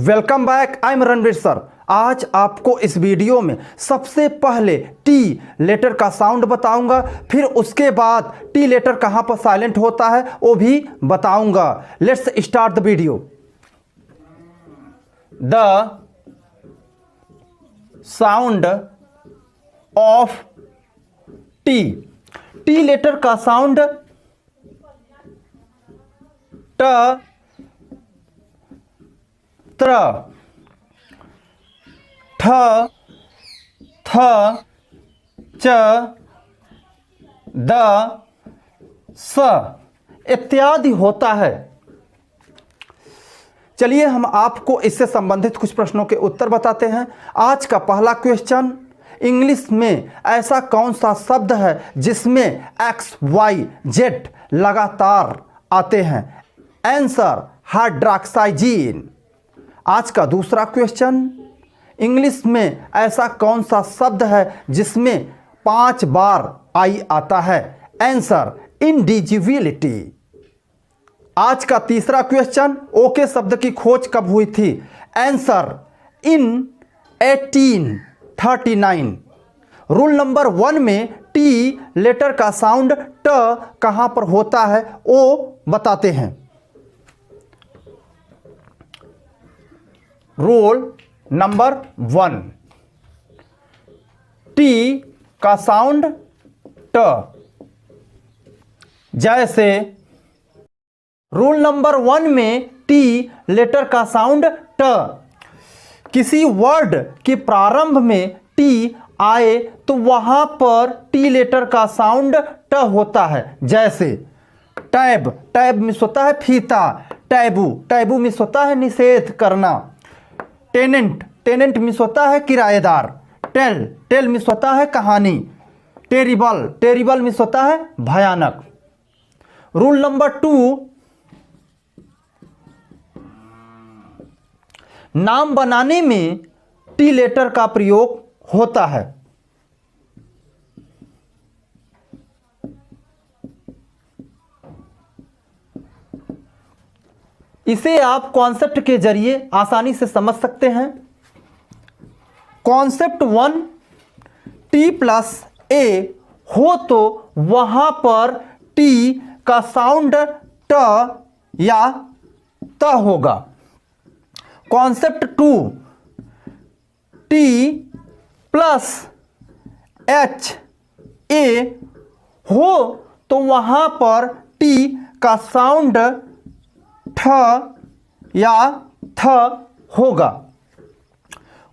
Welcome back. I am Ranveer sir. आज आपको इस वीडियो में सबसे पहले टी लेटर का साउंड बताऊंगा, फिर उसके बाद टी लेटर कहां पर साइलेंट होता है वो भी बताऊंगा। Let's start the video. The sound of T. T letter का साउंड ट, त्र, ठ, थ, च, द, स इत्यादि होता है। चलिए हम आपको इससे संबंधित कुछ प्रश्नों के उत्तर बताते हैं। आज का पहला क्वेश्चन, इंग्लिश में ऐसा कौन सा शब्द है जिसमें एक्स वाई जेड लगातार आते हैं? आंसर हाइड्रॉक्साइजीन। आज का दूसरा क्वेश्चन, इंग्लिश में ऐसा कौन सा शब्द है जिसमें 5 बार आई आता है? Answer individuality. आज का तीसरा क्वेश्चन, ओके शब्द की खोज कब हुई थी? Answer in 1839। रूल नंबर 1 में टी लेटर का साउंड ट कहां पर होता है वो बताते हैं। रूल नंबर 1, टी का साउंड ट। जैसे रूल नंबर 1 में टी लेटर का साउंड ट। किसी वर्ड के प्रारंभ में टी आए तो वहां पर टी लेटर का साउंड ट होता है। जैसे टैब, टैब मीन्स होता है फीता। टैबू, टैबू मीन्स होता है निषेध करना। टेनेंट, टेनेंट मीन्स होता है किराएदार। टेल, टेल मीन्स होता है कहानी। टेरिबल, टेरिबल मीन्स होता है भयानक। रूल नंबर 2, नाम बनाने में टी लेटर का प्रयोग होता है। इसे आप कॉन्सेप्ट के जरिए आसानी से समझ सकते हैं। कॉन्सेप्ट 1, टी प्लस ए हो तो वहां पर टी का साउंड ट या त होगा। Concept 2, T plus H A हो तो वहां पर टी का साउंड ठ या थ होगा।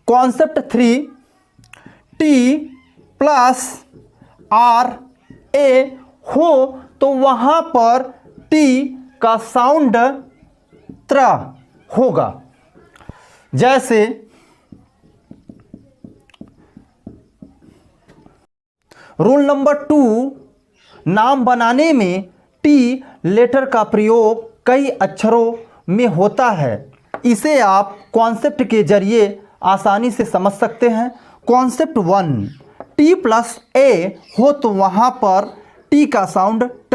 Concept 3, T plus R A हो तो वहां पर टी का साउंड त्र होगा। जैसे रूल नंबर 2, नाम बनाने में टी लेटर का प्रयोग कई अक्षरों में होता है। इसे आप कॉन्सेप्ट के जरिए आसानी से समझ सकते हैं। कॉन्सेप्ट 1, टी प्लस ए हो तो वहां पर टी का साउंड ट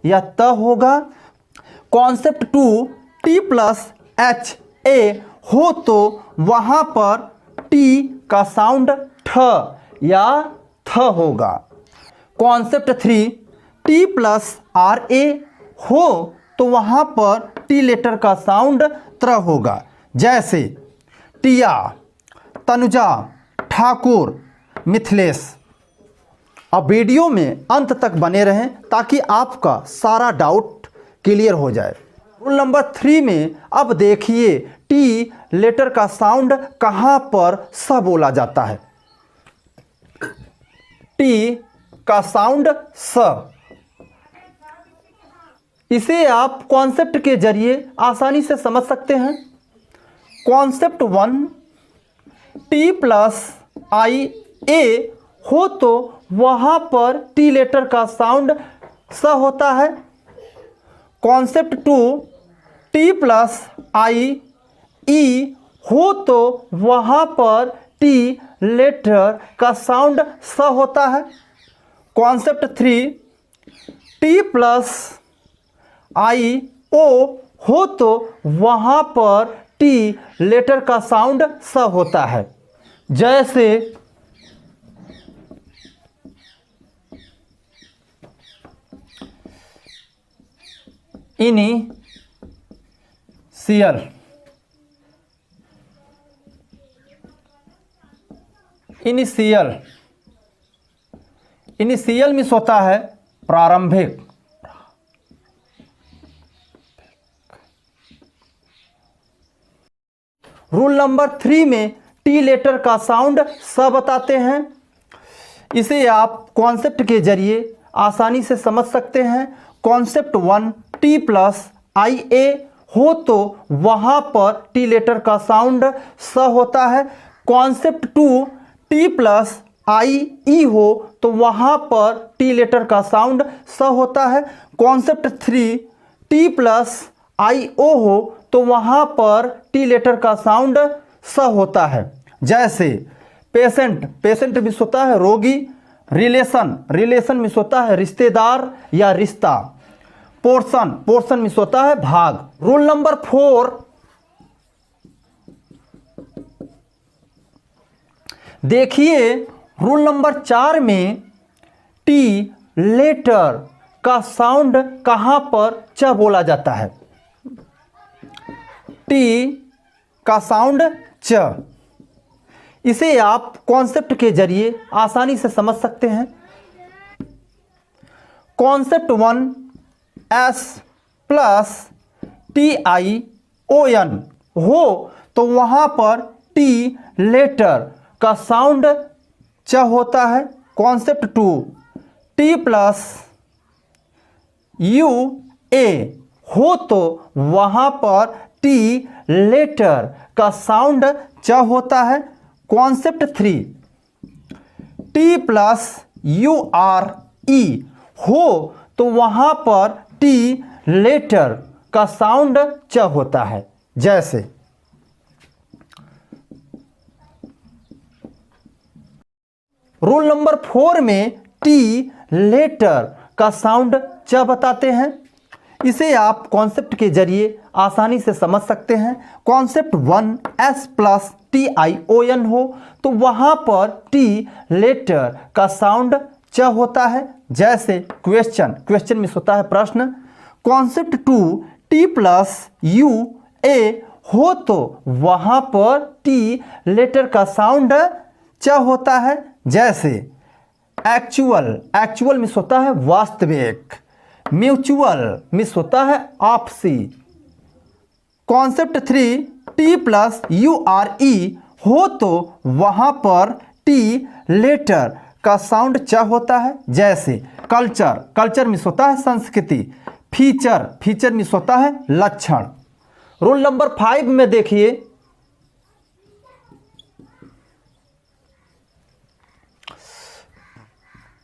या त होगा। Concept 2, T plus H A हो तो वहां पर टी का साउंड ठ या थ होगा। Concept 3, T plus R A हो तो वहां पर टी लेटर का साउंड त्र होगा। जैसे टिया, तनुजा, ठाकुर, मिथिलेश। अब वीडियो में अंत तक बने रहें ताकि आपका सारा डाउट क्लियर हो जाए। रूल नंबर 3 में अब देखिए टी लेटर का साउंड कहां पर स बोला जाता है। टी का साउंड स। इसे आप कॉन्सेप्ट के जरिए आसानी से समझ सकते हैं। कॉन्सेप्ट 1, टी प्लस आई ए हो तो वहां पर टी लेटर का साउंड स होता है। कॉन्सेप्ट 2, टी प्लस आई ई हो तो वहां पर टी लेटर का साउंड स होता है। कॉन्सेप्ट 3, टी प्लस आई ओ हो तो वहां पर टी लेटर का साउंड स होता है। जैसे इनिशियल, इनिशियल, इनिशियल मीन्स होता है प्रारंभिक। रूल नंबर 3 में टी लेटर का साउंड स बताते हैं। इसे आप कॉन्सेप्ट के जरिए आसानी से समझ सकते हैं। कॉन्सेप्ट 1 टी प्लस आई ए हो तो वहाँ पर टी लेटर का साउंड स होता है। कॉन्सेप्ट 2 टी प्लस आई ई हो तो वहाँ पर टी लेटर का साउंड स होता है। कॉन्सेप्ट 3 टी प्लस आई ओ हो तो वहाँ पर टी लेटर का साउंड स होता है। जैसे पेशेंट, पेशेंट मीन्स होता है रोगी। रिलेशन, रिलेशन मीन्स होता है रिश्तेदार या रिश्ता। पोर्शन, पोर्शन मीन्स होता है भाग। रूल नंबर 4, देखिए रूल नंबर 4 में टी लेटर का साउंड कहाँ पर च बोला जाता है। टी का साउंड च, इसे आप कॉन्सेप्ट के जरिए आसानी से समझ सकते हैं। Concept 1 S plus T I O N हो तो वहाँ पर टी लेटर का साउंड च होता है। Concept 2 T plus U A हो तो वहाँ पर टी लेटर का साउंड च होता है। Concept 3 T plus you R E हो तो वहाँ पर टी लेटर का साउंड च होता है। जैसे रूल नंबर 4 में टी लेटर का साउंड च बताते हैं। इसे आप कॉन्सेप्ट के जरिए आसानी से समझ सकते हैं। Concept 1 S plus T I O N हो तो वहाँ पर टी लेटर का साउंड च होता है। जैसे क्वेश्चन, क्वेश्चन मीन्स होता है प्रश्न। Concept 2 T plus U A हो तो वहाँ पर टी लेटर का साउंड च होता है। जैसे एक्चुअल, एक्चुअल मीन्स होता है वास्तविक। म्यूचुअल मीन्स होता है आपसी। Concept 3 T plus you R E हो तो वहाँ पर टी लेटर का साउंड च होता है। जैसे कल्चर, कल्चर मीन्स होता है संस्कृति। फीचर, फीचर मीन्स होता है लक्षण। रूल नंबर 5 में देखिए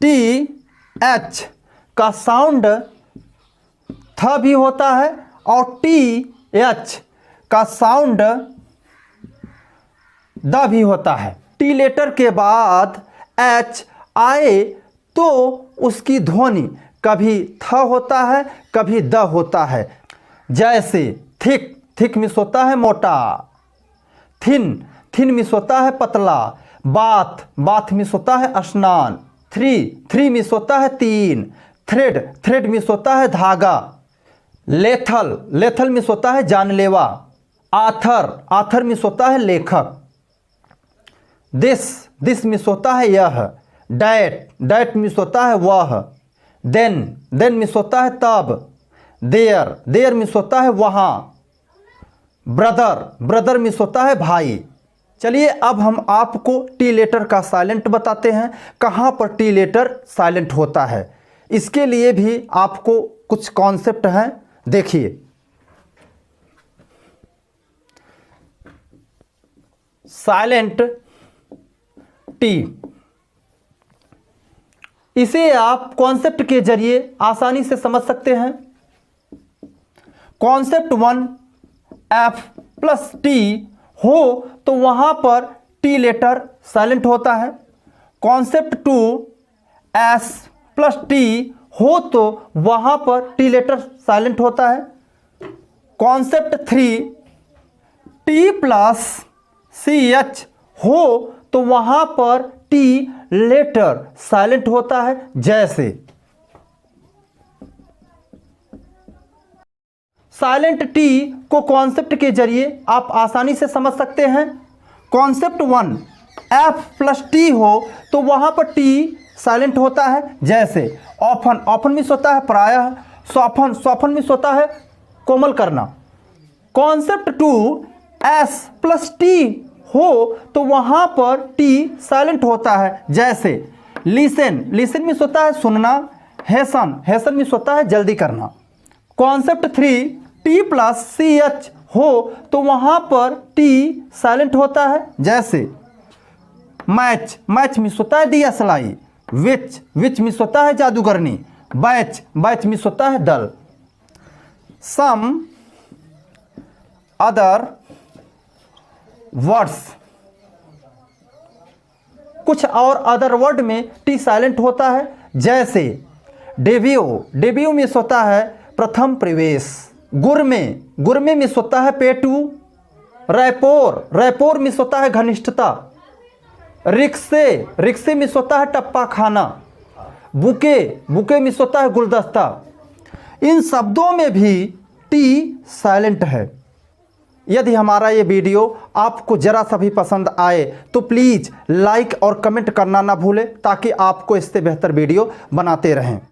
टी एच का साउंड थ भी होता है और टी एच का साउंड द भी होता है। टी लेटर के बाद एच आए तो उसकी ध्वनि कभी थ होता है कभी द होता है। जैसे थिक, थिक मीन्स होता है मोटा। थिन, थिन मीन्स होता है पतला। बाथ, बाथ मीन्स होता है स्नान। थ्री, थ्री मीन्स होता है 3। थ्रेड, थ्रेड मीन्स होता है धागा। लेथल, लेथल मीन्स होता है जानलेवा। आथर, आथर मीन्स होता है लेखक। दिस, दिस मीन्स होता है यह। डैट, डैट मीन्स होता है वह। देन, देन मीन्स होता है तब। देयर, देयर मीन्स होता है वहाँ। ब्रदर, ब्रदर मीन्स होता है भाई। चलिए अब हम आपको टी लेटर का साइलेंट बताते हैं, कहाँ पर टी लेटर साइलेंट होता है। इसके लिए भी आपको कुछ कॉन्सेप्ट हैं, देखिए। साइलेंट टी, इसे आप कॉन्सेप्ट के जरिए आसानी से समझ सकते हैं। कॉन्सेप्ट 1 एफ प्लस टी हो तो वहाँ पर टी लेटर साइलेंट होता है। कॉन्सेप्ट 2 एस प्लस टी हो तो वहाँ पर टी लेटर साइलेंट होता है। Concept 3 T plus C H हो तो वहां पर टी लेटर साइलेंट होता है। जैसे साइलेंट टी को कॉन्सेप्ट के जरिए आप आसानी से समझ सकते हैं। कॉन्सेप्ट 1, एफ प्लस टी हो तो वहां पर टी साइलेंट होता है। जैसे ऑफन, ऑफन मिस होता है प्रायः, सॉफन, सॉफन मिस होता है कोमल करना। कॉन्सेप्ट 2, एस प्लस टी हो तो वहां पर टी साइलेंट होता है। जैसे लिसन, लिसन मिस होता है सुनना, हैसन, हैसन मिस होता है जल्दी करना। Concept 3, T plus C H हो तो वहां पर टी साइलेंट होता है। जैसे मैच, मैच मिस होता है दिया सलाई। विच, विच मिस होता है जादूगरनी। बैच, बैच मिस होता है दल। सम अदर वर्ड्स, कुछ और अदर वर्ड में टी साइलेंट होता है। जैसे डेब्यू, डेब्यू मिस होता है प्रथम प्रवेश। गुरमे, गुरमे मिस होता है पेटू। रैपोर, रैपोर मिस होता है घनिष्ठता। रिक्शे, रिक्शे मिस होता है टप्पा खाना। बुके, बुके मिस होता है गुलदस्ता। इन शब्दों में भी टी साइलेंट है। यदि हमारा ये वीडियो आपको ज़रा सा भी पसंद आए तो प्लीज़ लाइक और कमेंट करना ना भूलें, ताकि आपको इससे बेहतर वीडियो बनाते रहें।